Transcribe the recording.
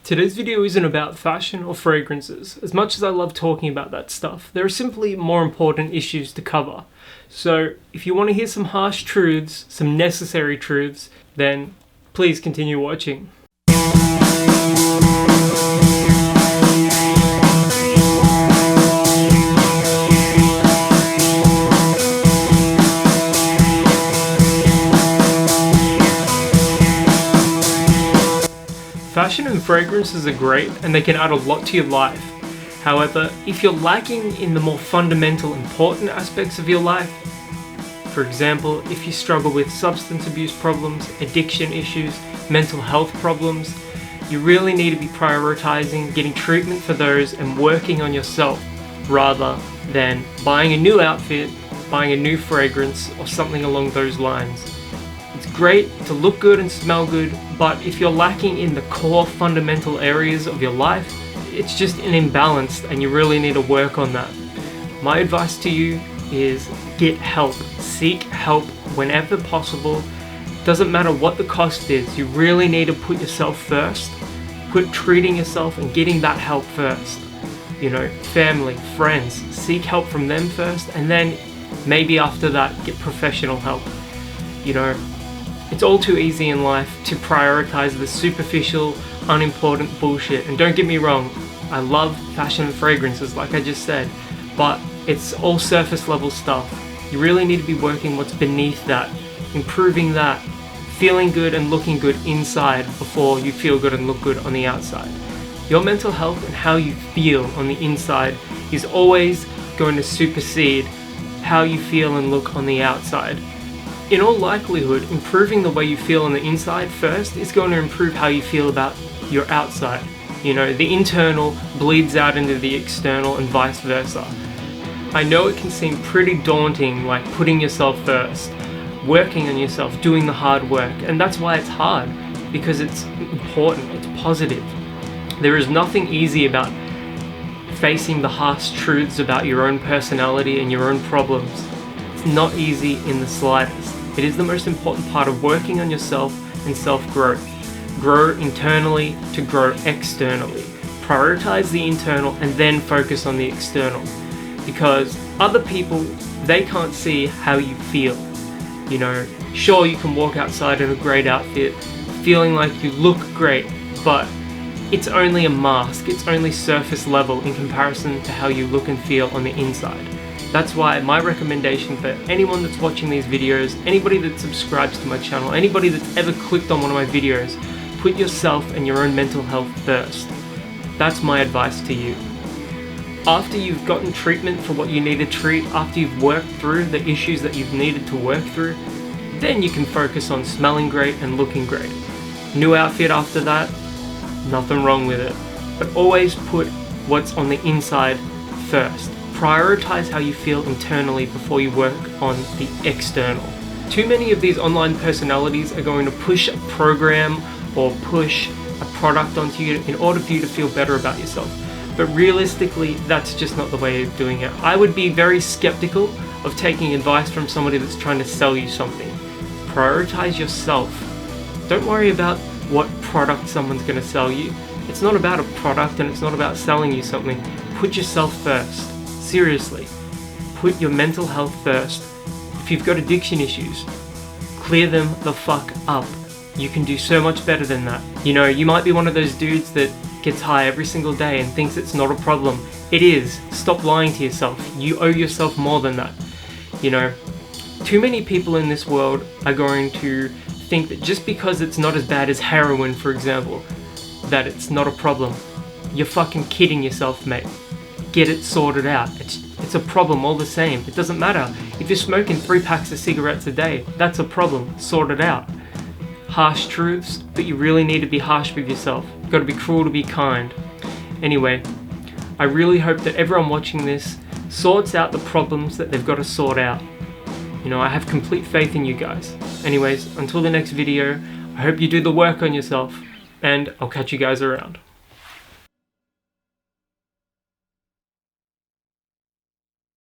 Today's video isn't about fashion or fragrances. As much as I love talking about that stuff, there are simply more important issues to cover. So if you want to hear some harsh truths, some necessary truths, then please continue watching. Fashion and fragrances are great and they can add a lot to your life. However, if you're lacking in the more fundamental important aspects of your life, for example, if you struggle with substance abuse problems, addiction issues, mental health problems, you really need to be prioritizing getting treatment for those and working on yourself rather than buying a new outfit, buying a new fragrance, or something along those lines. It's great to look good and smell good, but if you're lacking in the core fundamental areas of your life, it's just an imbalance and you really need to work on that. My advice to you is get help. Seek help whenever possible. Doesn't matter what the cost is, you really need to put yourself first. Put treating yourself and getting that help first. You know, family, friends, seek help from them first, and then maybe after that get professional help. You know, it's all too easy in life to prioritize the superficial, unimportant bullshit. And don't get me wrong, I love fashion and fragrances like I just said, but it's all surface level stuff. You really need to be working what's beneath that, improving that, feeling good and looking good inside before you feel good and look good on the outside. Your mental health and how you feel on the inside is always going to supersede how you feel and look on the outside. In all likelihood, improving the way you feel on the inside first is going to improve how you feel about your outside. You know, the internal bleeds out into the external and vice versa. I know it can seem pretty daunting, like putting yourself first, working on yourself, doing the hard work, and that's why it's hard, because it's important, it's positive. There is nothing easy about facing the harsh truths about your own personality and your own problems. It's not easy in the slightest. It is the most important part of working on yourself and self-growth. Grow internally to grow externally. Prioritize the internal and then focus on the external. Because other people, they can't see how you feel. You know, sure, you can walk outside in a great outfit, feeling like you look great, but it's only a mask, it's only surface level in comparison to how you look and feel on the inside. That's why my recommendation for anyone that's watching these videos, anybody that subscribes to my channel, anybody that's ever clicked on one of my videos, put yourself and your own mental health first. That's my advice to you. After you've gotten treatment for what you need to treat, after you've worked through the issues that you've needed to work through, then you can focus on smelling great and looking great. New outfit after that, nothing wrong with it. But always put what's on the inside first. Prioritize how you feel internally before you work on the external. Too many of these online personalities are going to push a program or push a product onto you in order for you to feel better about yourself. But realistically, that's just not the way of doing it. I would be very skeptical of taking advice from somebody that's trying to sell you something. Prioritize yourself. Don't worry about what product someone's going to sell you. It's not about a product and it's not about selling you something. Put yourself first. Seriously, put your mental health first. If you've got addiction issues, clear them the fuck up. You can do so much better than that. You know, you might be one of those dudes that gets high every single day and thinks it's not a problem. It is. Stop lying to yourself. You owe yourself more than that. You know, too many people in this world are going to think that just because it's not as bad as heroin, for example, that it's not a problem. You're fucking kidding yourself, mate. Get it sorted out. It's a problem all the same. It doesn't matter. If you're smoking 3 packs of cigarettes a day, that's a problem. Sort it out. Harsh truths, but you really need to be harsh with yourself. You've got to be cruel to be kind. Anyway, I really hope that everyone watching this sorts out the problems that they've got to sort out. You know, I have complete faith in you guys. Anyways, until the next video, I hope you do the work on yourself, and I'll catch you guys around.